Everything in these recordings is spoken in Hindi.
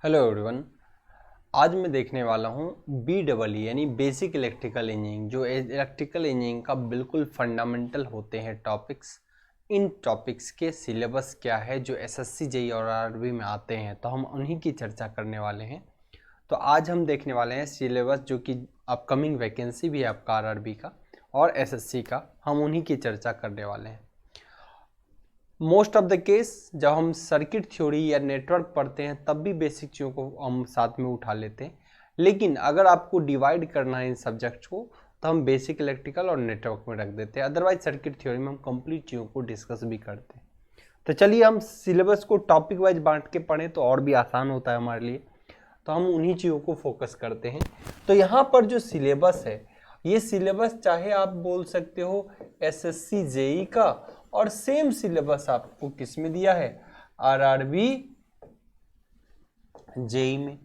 Hello everyone. आज मैं देखने वाला हूँ BEE यानी बेसिक इलेक्ट्रिकल इंजीनियरिंग, जो इलेक्ट्रिकल इंजीनियरिंग का बिल्कुल फंडामेंटल होते हैं टॉपिक्स। इन टॉपिक्स के सिलेबस क्या है जो SSC JEE और RRB में आते हैं, तो हम उन्हीं की चर्चा करने वाले हैं। तो आज हम देखने वाले हैं सिलेबस जो कि अपकमिंग वैकेंसी भी है आपका RRB का और SSC का, हम उन्हीं की चर्चा करने वाले हैं। मोस्ट ऑफ द केस जब हम सर्किट थ्योरी या नेटवर्क पढ़ते हैं तब भी बेसिक चीज़ों को हम साथ में उठा लेते हैं, लेकिन अगर आपको डिवाइड करना है इन सब्जेक्ट्स को तो हम बेसिक इलेक्ट्रिकल और नेटवर्क में रख देते हैं। अदरवाइज सर्किट थ्योरी में हम कंप्लीट चीज़ों को डिस्कस भी करते हैं। तो चलिए हम सिलेबस को टॉपिक वाइज बांट के पढ़ें तो और भी आसान होता है हमारे लिए, तो हम उन्हीं चीज़ों को फोकस करते हैं। तो यहाँ पर जो सिलेबस है, ये सिलेबस चाहे आप बोल सकते हो SSC JEE का, और सेम सिलेबस आपको किस में दिया है, RRB JEE में।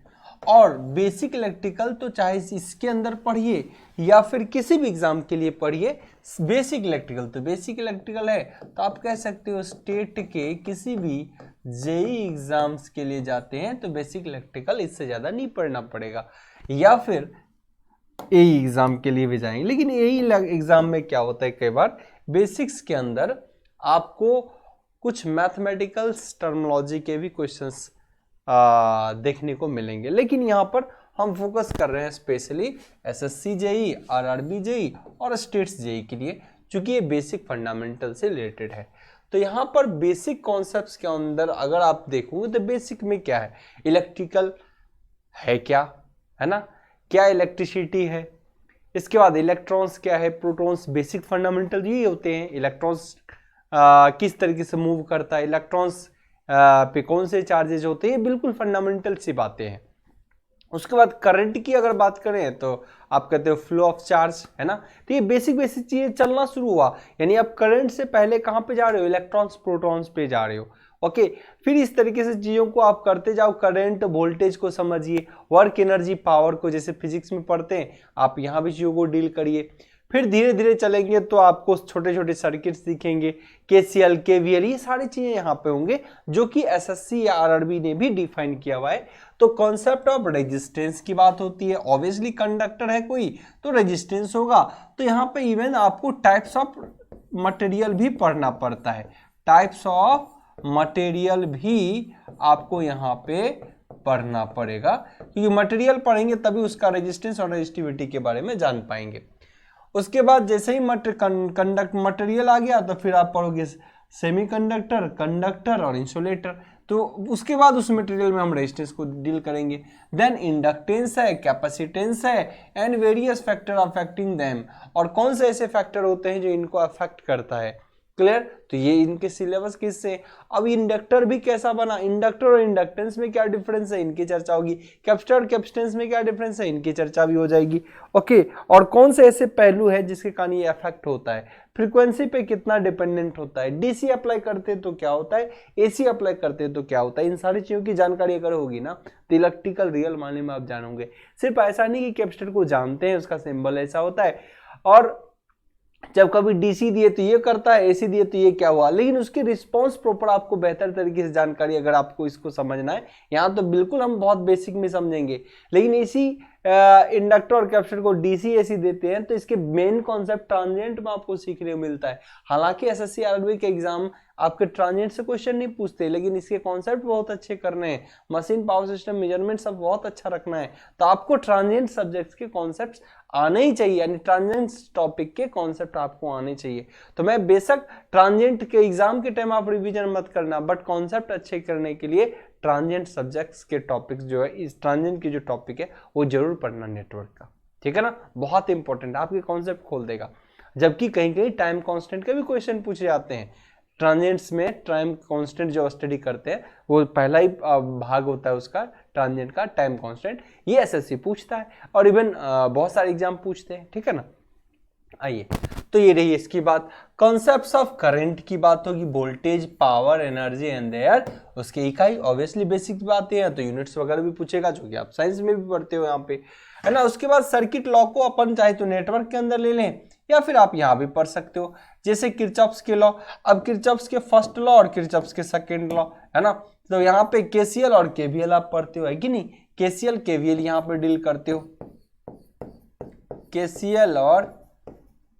और बेसिक इलेक्ट्रिकल तो चाहे इसके अंदर पढ़िए या फिर किसी भी एग्जाम के लिए पढ़िए, बेसिक इलेक्ट्रिकल तो बेसिक इलेक्ट्रिकल है। तो आप कह सकते हो स्टेट के किसी भी JEE एग्जाम्स के लिए जाते हैं तो बेसिक इलेक्ट्रिकल इससे ज़्यादा नहीं पढ़ना पड़ेगा, या फिर AE एग्जाम के लिए भी जाएंगे। लेकिन AE एग्जाम में क्या होता है, कई बार बेसिक्स के अंदर आपको कुछ मैथमेटिकल टर्मिनोलॉजी के भी क्वेश्चंस देखने को मिलेंगे, लेकिन यहाँ पर हम फोकस कर रहे हैं specially SSC JEE, RRB JEE और स्टेट्स JEE के लिए, क्योंकि ये बेसिक फंडामेंटल से रिलेटेड है। तो यहाँ पर बेसिक कॉन्सेप्ट्स के अंदर अगर आप देखोगे तो बेसिक में क्या है, इलेक्ट्रिकल है क्या, है ना, क्या इलेक्ट्रिसिटी है, इसके बाद इलेक्ट्रॉन्स क्या है, प्रोटॉन्स, बेसिक फंडामेंटल यही होते हैं। इलेक्ट्रॉन्स किस तरीके से मूव करता है, इलेक्ट्रॉन्स पे कौन से चार्जेज होते हैं, बिल्कुल फंडामेंटल सी बातें हैं। उसके बाद करंट की अगर बात करें तो आप कहते हो फ्लो ऑफ चार्ज, है ना। तो ये बेसिक बेसिक चीजें चलना शुरू हुआ, यानी आप करंट से पहले कहाँ पे जा रहे हो, इलेक्ट्रॉन्स प्रोटॉन्स पे जा रहे हो। ओके, फिर इस तरीके से चीजों को आप करते जाओ, करंट वोल्टेज को समझिए, वर्क एनर्जी पावर को जैसे फिजिक्स में पढ़ते हैं आप यहाँ भी चीजों को डील करिए। फिर धीरे धीरे चलेंगे तो आपको छोटे छोटे सर्किट्स दिखेंगे, KCL KVL, ये सारी चीजें यहाँ पे होंगे जो कि SSC या RRB ने भी डिफाइन किया हुआ है। तो कॉन्सेप्ट ऑफ रेजिस्टेंस की बात होती है, ऑब्वियसली कंडक्टर है कोई तो रेजिस्टेंस होगा। तो यहाँ पे इवन आपको टाइप्स ऑफ मटेरियल भी पढ़ना पड़ता है, टाइप्स ऑफ मटेरियल भी आपको यहाँ पे पढ़ना पड़ेगा, क्योंकि मटेरियल पढ़ेंगे तभी उसका रेजिस्टेंस और रेजिस्टिविटी के बारे में जान पाएंगे। उसके बाद जैसे ही मटेरियल आ गया तो फिर आप पढ़ोगे सेमीकंडक्टर, कंडक्टर और इंसुलेटर। तो उसके बाद उस मटेरियल में हम रेजिस्टेंस को डील करेंगे। देन इंडक्टेंस है, कैपेसिटेंस है, and various factor affecting them, और कौन से ऐसे फैक्टर होते हैं जो इनको अफेक्ट करता है। क्लियर। तो ये इनके सिलेबस किससे। अब इंडक्टर भी कैसा बना, इंडक्टर और इंडक्टेंस में क्या डिफरेंस है, इनकी चर्चा होगी। कैपेसिटर और कैपेसिटेंस में क्या डिफरेंस है, इनकी चर्चा भी हो जाएगी। ओके, और कौन से ऐसे पहलू है जिसके कारण ये अफेक्ट होता है, फ्रीक्वेंसी पे कितना डिपेंडेंट होता है, DC अप्लाई करते तो क्या होता है, AC अप्लाई करते तो क्या होता है। इन सारी चीजों की जानकारी अगर होगी ना तो इलेक्ट्रिकल रियल मायने में आप जानोगे। सिर्फ ऐसा नहीं कि कैपेसिटर को जानते हैं उसका सिंबल ऐसा होता है, और जब कभी DC दिए तो ये करता है, AC दिए तो ये क्या हुआ, लेकिन उसकी रिस्पॉन्स प्रॉपर आपको बेहतर तरीके से जानकारी अगर आपको इसको समझना है, यहाँ तो बिल्कुल हम बहुत बेसिक में समझेंगे। लेकिन इसी इंडक्टर और कैपेसिटर को DC AC देते हैं तो इसके मेन कॉन्सेप्ट ट्रांजिएंट में आपको सीखने को मिलता है। हालांकि SSC RRB के एग्जाम आपके ट्रांजिएंट से क्वेश्चन नहीं पूछते, लेकिन इसके कॉन्सेप्ट बहुत अच्छे करने हैं, मशीन पावर सिस्टम मेजरमेंट सब बहुत अच्छा रखना है। तो आपको ट्रांजिएंट सब्जेक्ट्स के कॉन्सेप्ट्स आने ही चाहिए, यानी ट्रांजिएंट टॉपिक के कॉन्सेप्ट आपको आने चाहिए। तो मैं बेशक ट्रांजिएंट के एग्जाम के टाइम आप रिवीजन मत करना, बट कॉन्सेप्ट अच्छे करने के लिए ट्रांजिएंट सब्जेक्ट्स के टॉपिक्स जो है, इस ट्रांजिएंट की जो टॉपिक है वो जरूर पढ़ना नेटवर्क का, ठीक है ना। बहुत इंपॉर्टेंट, आपके कॉन्सेप्ट खोल देगा। जबकि कहीं कहीं टाइम कांस्टेंट के भी क्वेश्चन पूछे जाते हैं ट्रांजिएंट्स में। टाइम कांस्टेंट जो स्टडी करते हैं वो पहला ही भाग होता है उसका, ट्रांजिएंट का टाइम कांस्टेंट, ये SSC पूछता है और इवन बहुत सारे एग्जाम पूछते हैं, ठीक है ना। आइए, तो ये रही इसकी बात। कॉन्सेप्ट्स ऑफ करंट की बात होगी, voltage, power, energy and there उसके इकाई, ऑब्वियसली बेसिक बातें हैं तो यूनिट्स वगैरह भी पूछेगा, जो कि आप साइंस में भी पढ़ते हो यहाँ पे, है ना। उसके बाद सर्किट लॉ को अपन चाहे तो नेटवर्क के अंदर ले लें या फिर आप यहाँ भी पढ़ सकते हो, जैसे किरचॉफ्स के लॉ। अब किरचॉफ्स के फर्स्ट लॉ और किरचॉफ्स के सेकंड लॉ, है ना, तो यहाँ पे केसीएल और केवीएल आप पढ़ते हो, है कि नहीं? केसीएल केवीएल यहाँ पे डील करते हो, केसीएल और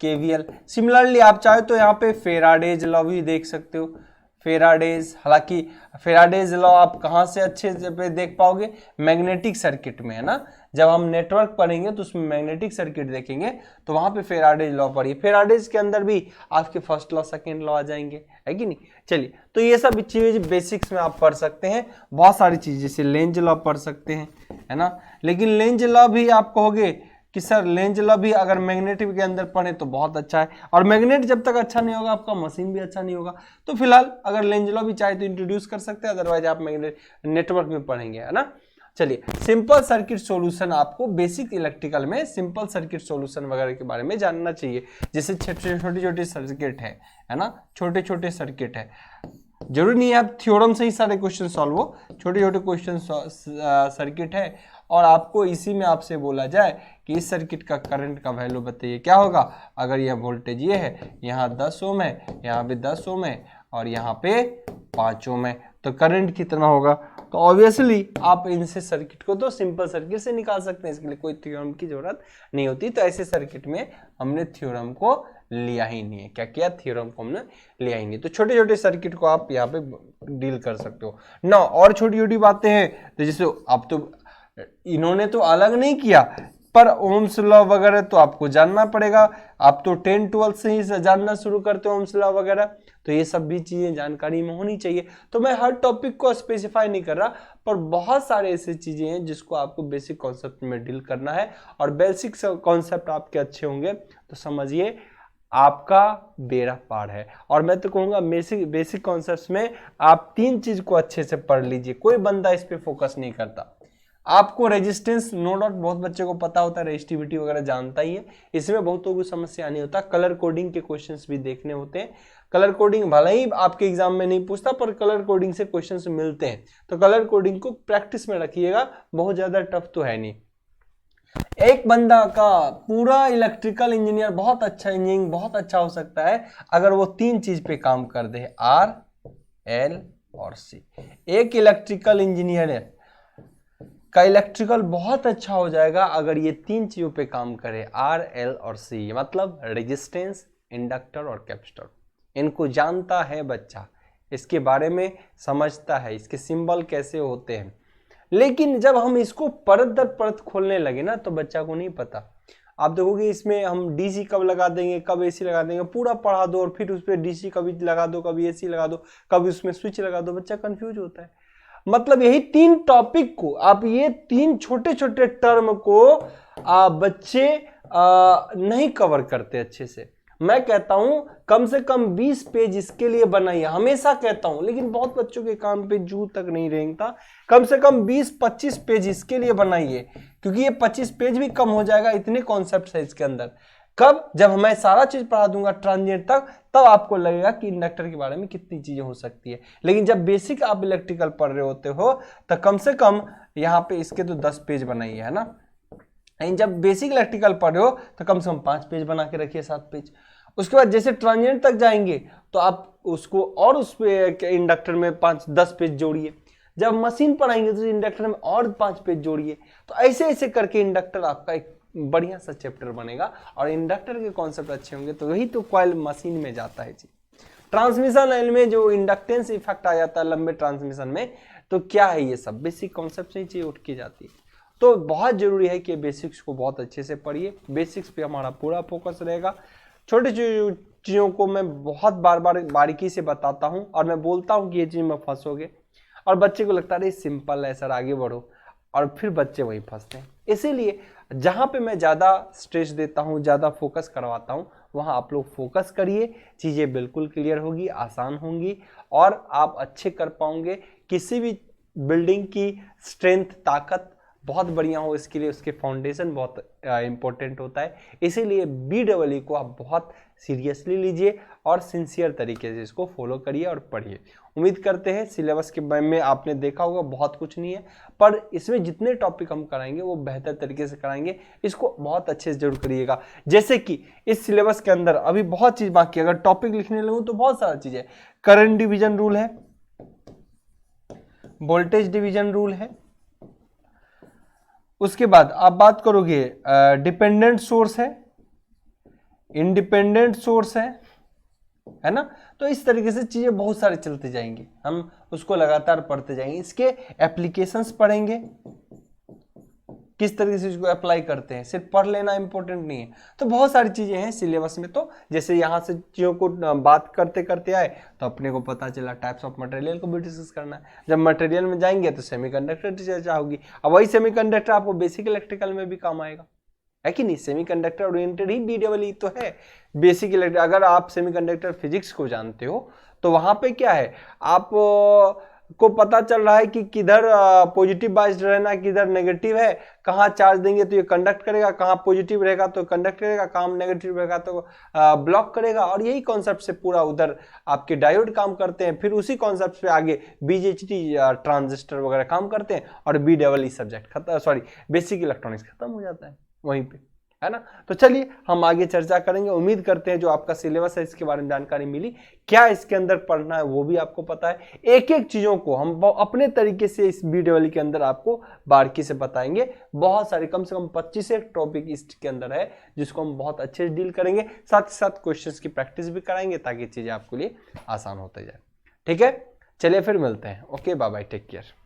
केवीएल। सिमिलरली आप चाहे तो यहाँ पे फेराडेज लॉ भी देख सकते हो, फेराडेज। हालांकि फेराडेज लॉ आप कहाँ से अच्छे से देख पाओगे? मैग्नेटिक सर्किट में, है ना। जब हम नेटवर्क पढ़ेंगे तो उसमें मैग्नेटिक सर्किट देखेंगे तो वहां पे फेराडेज लॉ पढ़िए। फेराडेज के अंदर भी आपके फर्स्ट लॉ सेकेंड लॉ आ जाएंगे, है कि नहीं? चलिए, तो ये सब चीजें बेसिक्स में आप पढ़ सकते हैं। बहुत सारी चीजें जैसे लेंज लॉ पढ़ सकते हैं, है ना। लेकिन लेंज लॉ भी आप कहोगे कि सर लेंज लॉ भी अगर मैग्नेटिक के अंदर पढ़े तो बहुत अच्छा है, और मैग्नेट जब तक अच्छा नहीं होगा आपका मशीन भी अच्छा नहीं होगा। तो फिलहाल अगर लेंज लॉ भी चाहे तो इंट्रोड्यूस कर सकते हैं, अदरवाइज आप मैग्नेट नेटवर्क में पढ़ेंगे, है ना। चलिए, सिंपल सर्किट सॉल्यूशन, आपको बेसिक इलेक्ट्रिकल में सिंपल सर्किट सॉल्यूशन वगैरह के बारे में जानना चाहिए। जैसे छोटे छोटे सर्किट है ना, छोटे छोटे सर्किट है। जरूरी नहीं है आप थ्योरम से ही सारे क्वेश्चन सॉल्व हो, छोटे छोटे क्वेश्चन सर्किट है, और आपको इसी में आपसे बोला जाए कि इस सर्किट का करंट का वैल्यू बताइए, क्या होगा? अगर यह वोल्टेज ये है, यहाँ 10 ओम है, यहाँ पे 10 ओम है, और यहाँ पे 5 ओम है, तो करंट कितना होगा? तो ऑब्वियसली आप इनसे सर्किट को तो सिंपल सर्किट से निकाल सकते हैं, इसके लिए कोई थ्योरम की जरूरत नहीं होती। तो ऐसे सर्किट में हमने थ्योरम को लिया ही नहीं है। क्या किया? थ्योरम को हमने लिया ही नहीं। तो छोटे छोटे सर्किट को आप यहाँ पे डील कर सकते हो ना। और छोटी छोटी बातें हैं, तो जैसे आप तो इन्होंने तो अलग नहीं किया, पर ओम्स लॉ वगैरह तो आपको जानना पड़ेगा। आप तो 10-12 से ही जानना शुरू करते हो ओम्स लॉ वगैरह, तो ये सब भी चीजें जानकारी में होनी चाहिए। तो मैं हर टॉपिक को स्पेसिफाई नहीं कर रहा, पर बहुत सारे ऐसे चीजें हैं जिसको आपको बेसिक कॉन्सेप्ट में डील करना है, और बेसिक कॉन्सेप्ट आपके अच्छे होंगे तो समझिए आपका बेड़ा पार है। और मैं तो कहूंगा बेसिक कॉन्सेप्ट्स में आप 3 चीज को अच्छे से पढ़ लीजिए। कोई बंदा इस पे फोकस नहीं करता। आपको रेजिस्टेंस नो डाउट बहुत बच्चे को पता होता है, रेजिस्टिविटी वगैरह जानता ही है, इसमें बहुतों को समस्या नहीं होता। कलर कोडिंग के क्वेश्चंस भी देखने होते हैं। कलर कोडिंग भले ही आपके एग्जाम में नहीं पूछता, पर कलर कोडिंग से क्वेश्चंस मिलते हैं, तो कलर कोडिंग को प्रैक्टिस में रखिएगा, बहुत ज्यादा टफ तो है नहीं। एक बंदा का पूरा इलेक्ट्रिकल इंजीनियर बहुत अच्छा इंजीनियरिंग बहुत अच्छा हो सकता है अगर वो 3 चीज पे काम कर दे, आर, एल और सी। एक इलेक्ट्रिकल इंजीनियर का इलेक्ट्रिकल बहुत अच्छा हो जाएगा अगर ये 3 चीजों पे काम करे, आर, एल और सी, मतलब रेजिस्टेंस, इंडक्टर और कैपेसिटर। इनको जानता है बच्चा, इसके बारे में समझता है, इसके सिंबल कैसे होते हैं। लेकिन जब हम इसको परत दर परत खोलने लगे ना, तो बच्चा को नहीं पता। आप देखोगे इसमें हम डीसी कब लगा देंगे, कब एसी लगा देंगे, पूरा पढ़ा दो, और फिर उस पर डीसी कभी लगा दो, कभी एसी लगा दो, कभी उसमें स्विच लगा दो, बच्चा कंफ्यूज होता है। मतलब यही 3 टॉपिक को आप, ये 3 छोटे छोटे टर्म को बच्चे नहीं कवर करते अच्छे से। मैं कहता हूं कम से कम 20 पेज इसके लिए बनाइए, हमेशा कहता हूं, लेकिन बहुत बच्चों के काम पे जू तक नहीं रेंगता। कम से कम 20-25 पेज इसके लिए बनाइए, क्योंकि ये 25 पेज भी कम हो जाएगा, इतने कॉन्सेप्ट है इसके अंदर। कब? जब मैं सारा चीज पढ़ा दूंगा ट्रांजिएंट तक, तब आपको लगेगा कि इंडक्टर के बारे में कितनी चीजें हो सकती है। लेकिन जब बेसिक आप इलेक्ट्रिकल पढ़ रहे होते हो तो कम से कम यहाँ पे इसके तो 10 पेज बनाइए, है ना। लेकिन जब बेसिक इलेक्ट्रिकल पढ़ रहे हो तो कम से कम 5 पेज बना के रखिए, 7 पेज। उसके बाद जैसे ट्रांजिएंट तक जाएंगे तो आप उसको और उस पे इंडक्टर में 5-10 पेज जोड़िए। जब मशीन पढ़ाएंगे तो इंडक्टर में और 5 पेज जोड़िए। तो ऐसे ऐसे करके इंडक्टर आपका एक बढ़िया सा चैप्टर बनेगा, और इंडक्टर के कॉन्सेप्ट अच्छे होंगे तो वही तो कॉइल मशीन में जाता है जी। ट्रांसमिशन लाइन में जो इंडक्टेंस इफेक्ट आ जाता है लंबे ट्रांसमिशन में, तो क्या है ये सब बेसिक कॉन्सेप्ट से चीज उठ के जाती है। तो बहुत जरूरी है कि बेसिक्स को बहुत अच्छे से पढ़िए, बेसिक्स पे हमारा पूरा फोकस रहेगा। छोटी चीजों को मैं बहुत बार बारीकी से बताता हूं, और मैं बोलता हूं कि ये चीज में फंसोगे, और बच्चे को लगता है सिंपल है सर, आगे बढ़ो, और फिर बच्चे वहीं फंसते हैं। इसीलिए जहां पे मैं ज्यादा स्ट्रेस देता हूं, ज्यादा फोकस करवाता हूं, वहां आप लोग फोकस करिए, चीजें बिल्कुल क्लियर होगी, आसान होंगी, और आप अच्छे कर पाओगे। किसी भी बिल्डिंग की स्ट्रेंथ, ताकत बहुत बढ़िया हो, इसके लिए उसके फाउंडेशन बहुत इंपॉर्टेंट होता है। इसीलिए BEE को आप बहुत सीरियसली लीजिए और सिंसियर तरीके से इसको फॉलो करिए और पढ़िए। उम्मीद करते हैं सिलेबस के बारे में आपने देखा होगा बहुत कुछ नहीं है, पर इसमें जितने टॉपिक हम कराएंगे वो बेहतर तरीके से कराएंगे, इसको बहुत अच्छे से जरूर करिएगा। जैसे कि इस सिलेबस के अंदर अभी बहुत चीज बाकी, अगर टॉपिक लिखने लगूं तो बहुत सारा चीज है। करंट डिवीजन रूल है, वोल्टेज डिवीजन रूल है। उसके बाद आप बात करोगे डिपेंडेंट सोर्स है, इंडिपेंडेंट सोर्स है ना। तो इस तरीके से चीजें बहुत सारे चलते जाएंगे, हम उसको लगातार पढ़ते जाएंगे। इसके एप्लीकेशंस पढ़ेंगे, किस तरीके से इसको अप्लाई करते हैं, सिर्फ पढ़ लेना इंपॉर्टेंट नहीं है। तो बहुत सारी चीजें हैं सिलेबस में। तो जैसे यहाँ से चीजों को बात करते करते आए तो अपने को पता चला टाइप्स ऑफ मटेरियल को भी डिस्कस करना है। जब मटेरियल में जाएंगे तो सेमीकंडक्टर की चर्चा होगी। अब वही सेमीकंडक्टर आपको बेसिक इलेक्ट्रिकल में भी काम आएगा, है कि नहीं। सेमीकंडक्टर ओरिएंटेड ही BEE तो है। बेसिक इलेक्ट्रिक, अगर आप सेमीकंडक्टर फिजिक्स को जानते हो तो वहां पे क्या है, आप को पता चल रहा है कि किधर पॉजिटिव बाइस्ड रहना, किधर नेगेटिव है, कहाँ चार्ज देंगे तो ये कंडक्ट करेगा, कहाँ पॉजिटिव रहेगा तो कंडक्ट करेगा, कहाँ नेगेटिव रहेगा तो ब्लॉक करेगा। और यही कॉन्सेप्ट से पूरा उधर आपके डायोड काम करते हैं। फिर उसी कॉन्सेप्ट पे आगे BJT ट्रांजिस्टर वगैरह काम करते हैं और BEE सब्जेक्ट खत्म, सॉरी बेसिक इलेक्ट्रॉनिक्स खत्म हो जाता है वहीं पे, है ना। तो चलिए हम आगे चर्चा करेंगे। उम्मीद करते हैं जो आपका सिलेबस है इसके बारे में जानकारी मिली, क्या इसके अंदर पढ़ना है वो भी आपको पता है। एक एक चीजों को हम अपने तरीके से इस BEE के अंदर आपको बारीकी से बताएंगे। बहुत सारे, कम से कम 25 एक टॉपिक इसके अंदर है जिसको हम बहुत अच्छे से डील करेंगे। साथ ही साथ क्वेश्चंस की प्रैक्टिस भी कराएंगे ताकि चीजें आपके लिए आसान होते जाए। ठीक है, चलिए फिर मिलते हैं। Okay, bye bye, take care.